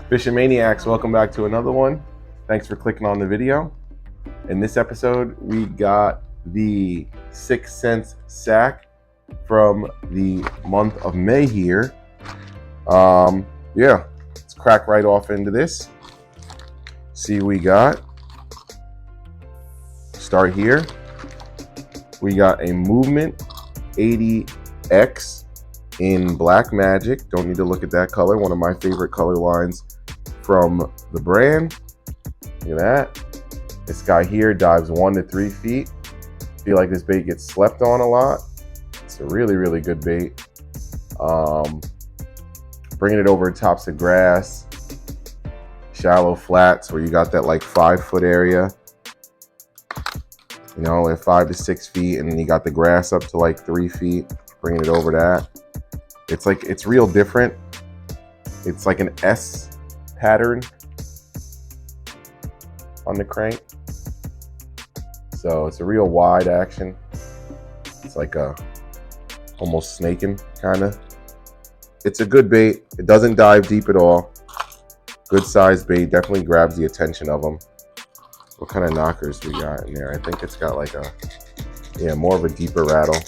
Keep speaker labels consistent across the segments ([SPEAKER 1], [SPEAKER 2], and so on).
[SPEAKER 1] Fishing Maniacs, welcome back to another one. Thanks for clicking on the video. In this episode, we got the 6 cents sack from the month of May here. Yeah, let's crack right off into this. See what we got. Start here. We got a Movement 80X in Black Magic. Don't need to look at that color. One of my favorite color lines from the brand. Look at that. This guy here dives 1 to 3 feet. Feel like this bait gets slept on a lot. It's a really, really good bait. Bringing it over tops of grass, shallow flats where you got that like 5 foot area. You know, like 5 to 6 feet, and then you got the grass up to like 3 feet. Bringing it over that. It's real different. It's like an S pattern on the crank. So it's a real wide action. It's like a almost snaking kind of. It's a good bait. It doesn't dive deep at all. Good sized bait. Definitely grabs the attention of them. What kind of knockers we got in there? I think it's got like a, yeah, more of a deeper rattle.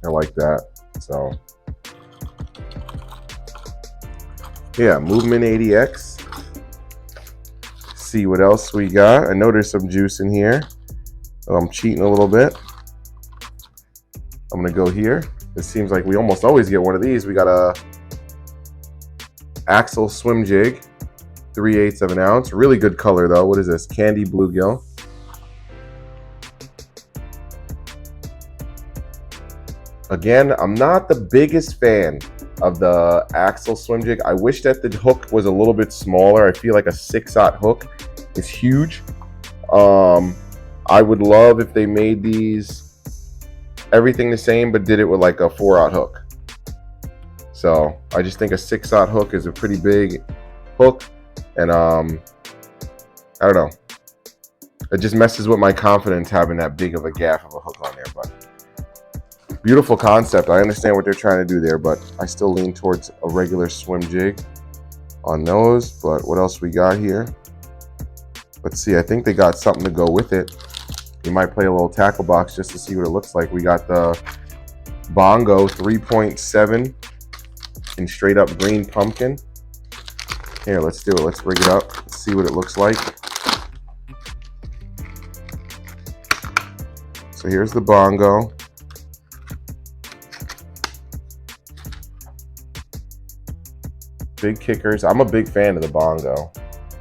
[SPEAKER 1] I like that. So yeah, Movement 80X. See what else we got. I know there's some juice in here. I'm cheating a little bit. I'm gonna go here. It seems like we almost always get one of these. We got a Axle Swim Jig, 3/8 of an ounce. Really good color though. What is this? Candy bluegill. Again, I'm not the biggest fan of the Axle Swim Jig. I wish that the hook was a little bit smaller. I feel like a 6/0 hook is huge. I would love if they made these everything the same, but did it with like a 4/0 hook. So I just think a 6/0 hook is a pretty big hook, and I don't know. It just messes with my confidence having that big of a gaff of a hook on there, but. Beautiful concept. I understand what they're trying to do there, but I still lean towards a regular swim jig on those. But what else we got here? Let's see. I think they got something to go with it. We might play a little tackle box just to see what it looks like. We got the Bongo 3.7 in straight up green pumpkin. Here, let's do it. Let's rig it up. Let's see what it looks like. So here's the Bongo. Big kickers. I'm a big fan of the Bongo.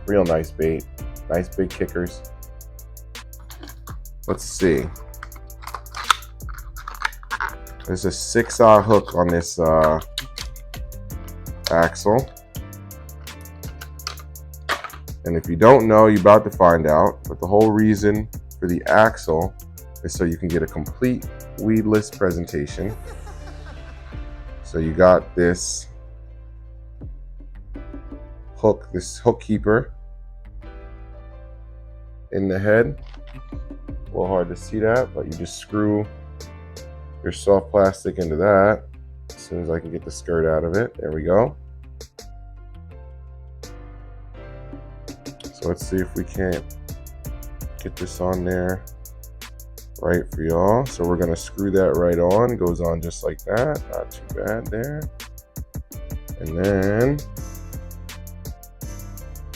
[SPEAKER 1] Real nice bait. Nice big kickers. Let's see. There's a 6/0 hook on this axle. And if you don't know, you're about to find out. But the whole reason for the axle is so you can get a complete weedless presentation. So you got this hook, this hook keeper in the head. A little hard to see that, but you just screw your soft plastic into that. As soon as I can get the skirt out of it, there we go. So let's see if we can't get this on there right for y'all. So we're gonna screw that right on. It goes on just like that. Not too bad there. And then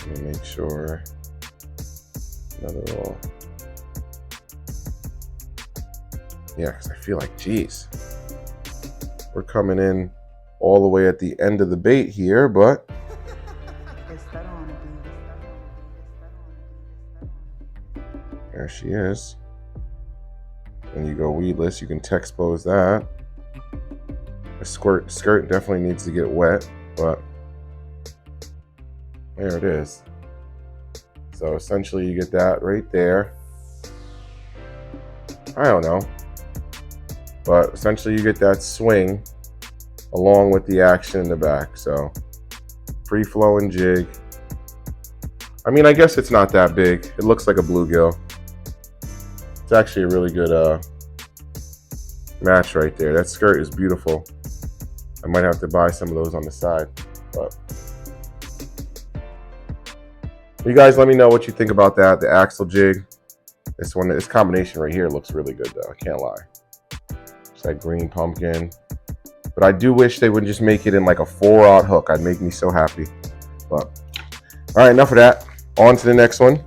[SPEAKER 1] let me make sure another little, yeah, because I feel like, geez, we're coming in all the way at the end of the bait here, but there she is. When you go weedless, you can texpose that. The skirt definitely needs to get wet, but there it is. So essentially you get that right there. I don't know. But essentially you get that swing along with the action in the back. So free flowing jig. I mean, I guess it's not that big. It looks like a bluegill. It's actually a really good match right there. That skirt is beautiful. I might have to buy some of those on the side. But you guys let me know what you think about that. The axle jig. This combination right here looks really good though, I can't lie. It's that green pumpkin. But I do wish they would just make it in like a 4/0 hook. I'd make me so happy. But all right, enough of that. On to the next one.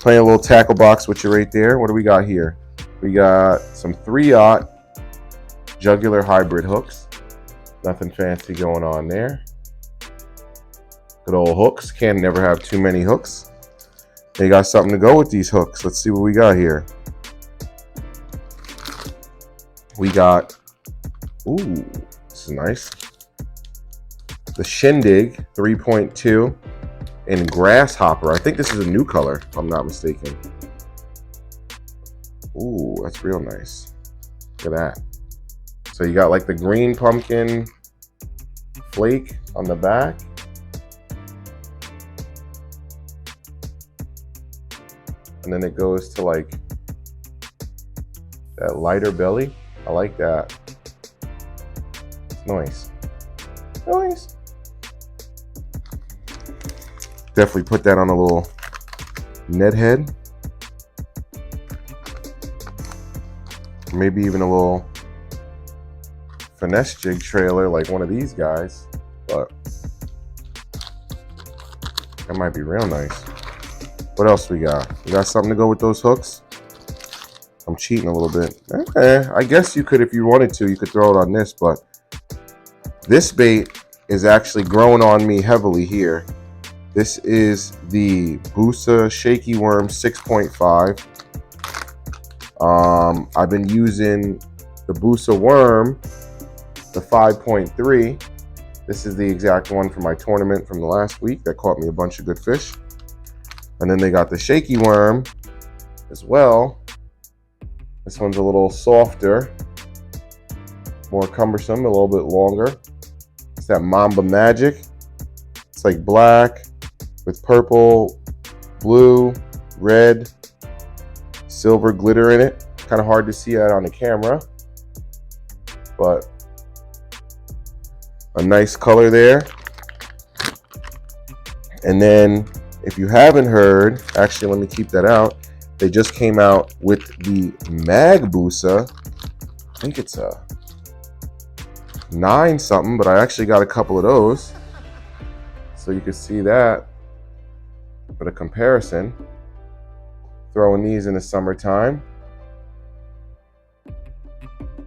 [SPEAKER 1] Playing a little tackle box with you right there. What do we got here? We got some 3/0 jugular hybrid hooks. Nothing fancy going on there. Good old hooks. Can never have too many hooks. They got something to go with these hooks. Let's see what we got here. We got, ooh, this is nice. The Shindig 3.2 in Grasshopper. I think this is a new color, if I'm not mistaken. Ooh, that's real nice. Look at that. So you got like the green pumpkin flake on the back. And then it goes to like that lighter belly. I like that. It's nice. Nice. Definitely put that on a little net head. Maybe even a little finesse jig trailer like one of these guys. But that might be real nice. What else we got? We got something to go with those hooks? I'm cheating a little bit. I guess you could, if you wanted to, you could throw it on this, but this bait is actually growing on me heavily here. This is the Busa Shaky Worm 6.5. I've been using the Busa Worm, the 5.3. This is the exact one from my tournament from the last week that caught me a bunch of good fish. And then they got the Shaky Worm as well. This one's a little softer, more cumbersome, a little bit longer. It's that Mamba Magic. It's like black with purple, blue, red, silver glitter in it. Kind of hard to see that on the camera, but a nice color there. And then if you haven't heard, actually let me keep that out. They just came out with the Mag Busa. I think it's a 9 something, but I actually got a couple of those. So you can see that. But a comparison. Throwing these in the summertime.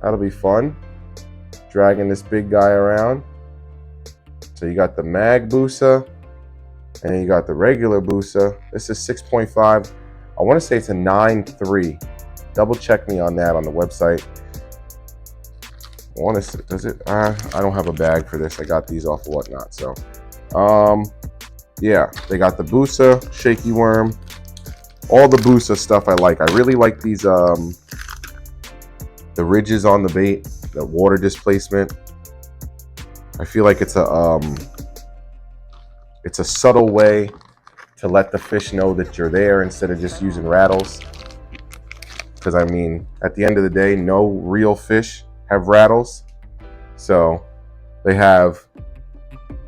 [SPEAKER 1] That'll be fun. Dragging this big guy around. So you got the Mag Busa. And then you got the regular Busa. This is 6.5. I want to say it's a 9.3. Double check me on that on the website. I want to, does it? I don't have a bag for this. I got these off of Whatnot. So, yeah, they got the Busa, Shaky Worm, all the Busa stuff I like. I really like these, the ridges on the bait, the water displacement. I feel like it's a subtle way to let the fish know that you're there instead of just using rattles. Because I mean, at the end of the day, no real fish have rattles. So they have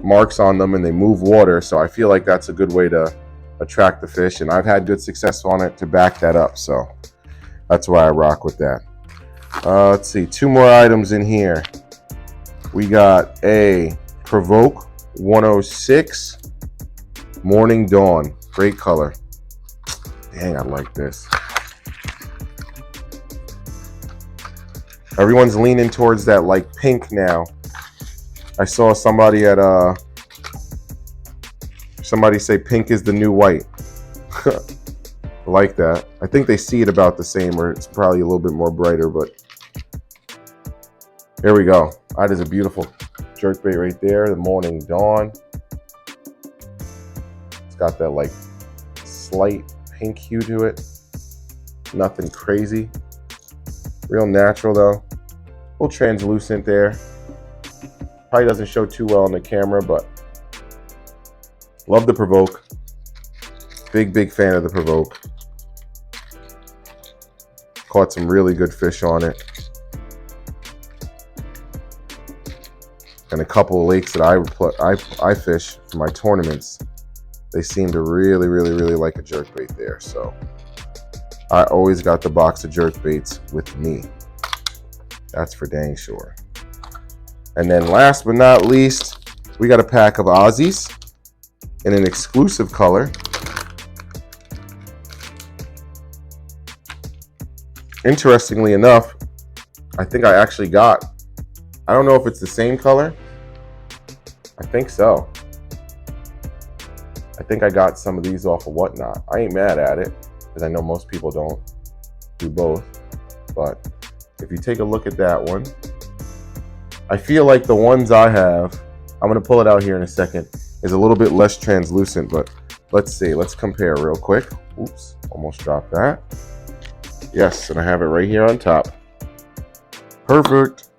[SPEAKER 1] marks on them and they move water. So I feel like that's a good way to attract the fish. And I've had good success on it to back that up. So that's why I rock with that. Let's see, 2 more items in here. We got a Provoke 106 Morning Dawn. Great color. Dang, I like this. Everyone's leaning towards that like pink now. I saw somebody at somebody say pink is the new white. I like that. I think they see it about the same, or it's probably a little bit more brighter, but here we go. That is a beautiful jerkbait right there, the Morning Dawn. It's got that like slight pink hue to it. Nothing crazy. Real natural though. A little translucent there. Probably doesn't show too well on the camera, but love the Provoke. Big fan of the Provoke. Caught some really good fish on it. and a couple of lakes that I fish for my tournaments, they seem to really, really, really like a jerkbait there. So I always got the box of jerkbaits with me. That's for dang sure. And then last but not least, we got a pack of Aussies in an exclusive color. Interestingly enough, I think I actually got, I don't know if it's the same color. I think so. I think I got some of these off of Whatnot. I ain't mad at it, because I know most people don't do both. But if you take a look at that one, I feel like the ones I have, I'm going to pull it out here in a second, is a little bit less translucent, but let's see. Let's compare real quick. Oops, almost dropped that. Yes, and I have it right here on top. Perfect.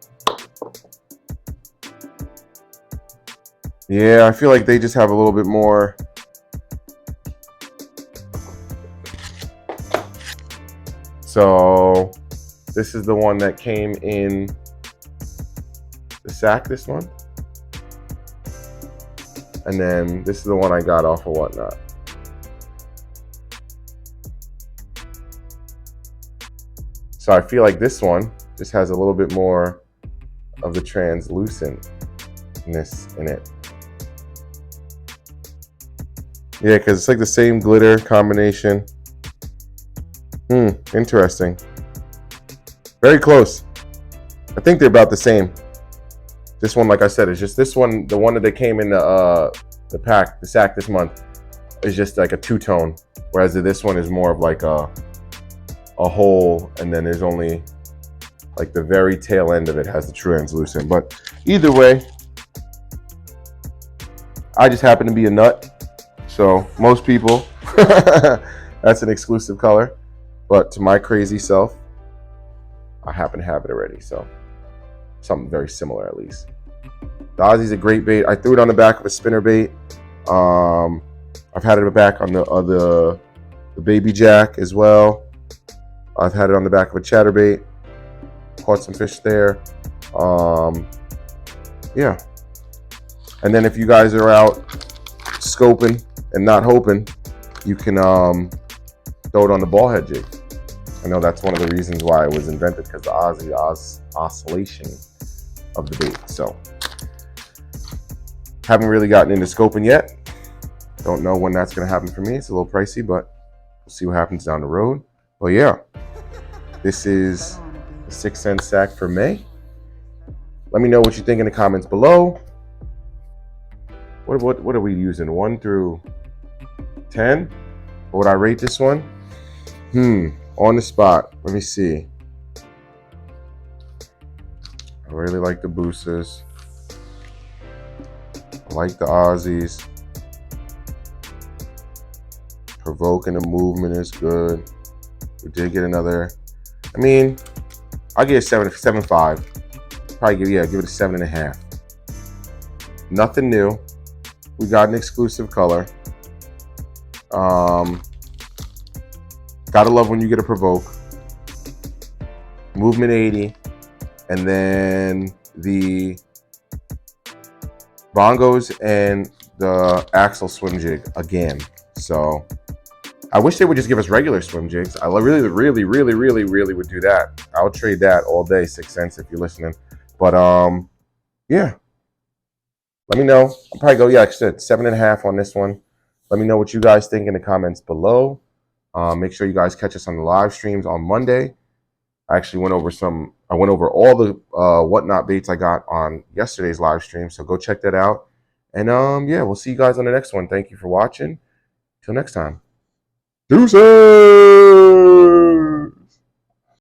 [SPEAKER 1] Yeah, I feel like they just have a little bit more. So this is the one that came in the sack this month. And then this is the one I got off of Whatnot. So I feel like this one just has a little bit more of the translucentness in it. Yeah, because it's like the same glitter combination. Interesting. Very close. I think they're about the same. This one, like I said, is just this one. The one that they came in the sack this month, is just like a two-tone, whereas this one is more of like a whole, and then there's only like the very tail end of it has the translucent. But either way, I just happen to be a nut, so most people that's an exclusive color, but to my crazy self, I happen to have it already. So something very similar, at least. The Aussie's a great bait. I threw it on the back of a spinner bait. I've had it back on the baby jack as well. I've had it on the back of a chatterbait. Caught some fish there. Yeah. And then if you guys are out scoping and not hoping, you can throw it on the ball head jig. I know that's one of the reasons why it was invented, because the Aussie oscillation of the bait. So haven't really gotten into scoping yet. Don't know when that's going to happen for me. It's a little pricey, but we'll see what happens down the road. But yeah, this is the 6 cent sack for May. Let me know what you think in the comments below. What are we using? 1 through 10? What would I rate this one? On the spot. Let me see. I really like the boosters. I like the Aussies. Provoke and the movement is good. We did get another. I mean, I'll give it 7.5. Probably give it a 7.5. Nothing new. We got an exclusive color. Gotta love when you get a Provoke. Movement 80. And then the Bongos and the Axle Swim Jig again. So I wish they would just give us regular swim jigs. I really would do that. I would trade that all day, 6 cents, if you're listening. But yeah. Let me know. I'll probably go, like I said, 7.5 on this one. Let me know what you guys think in the comments below. Make sure you guys catch us on the live streams on Monday. I actually went over all the Whatnot baits I got on yesterday's live stream, so go check that out. And yeah, we'll see you guys on the next one. Thank you for watching. Till next time. Deuces!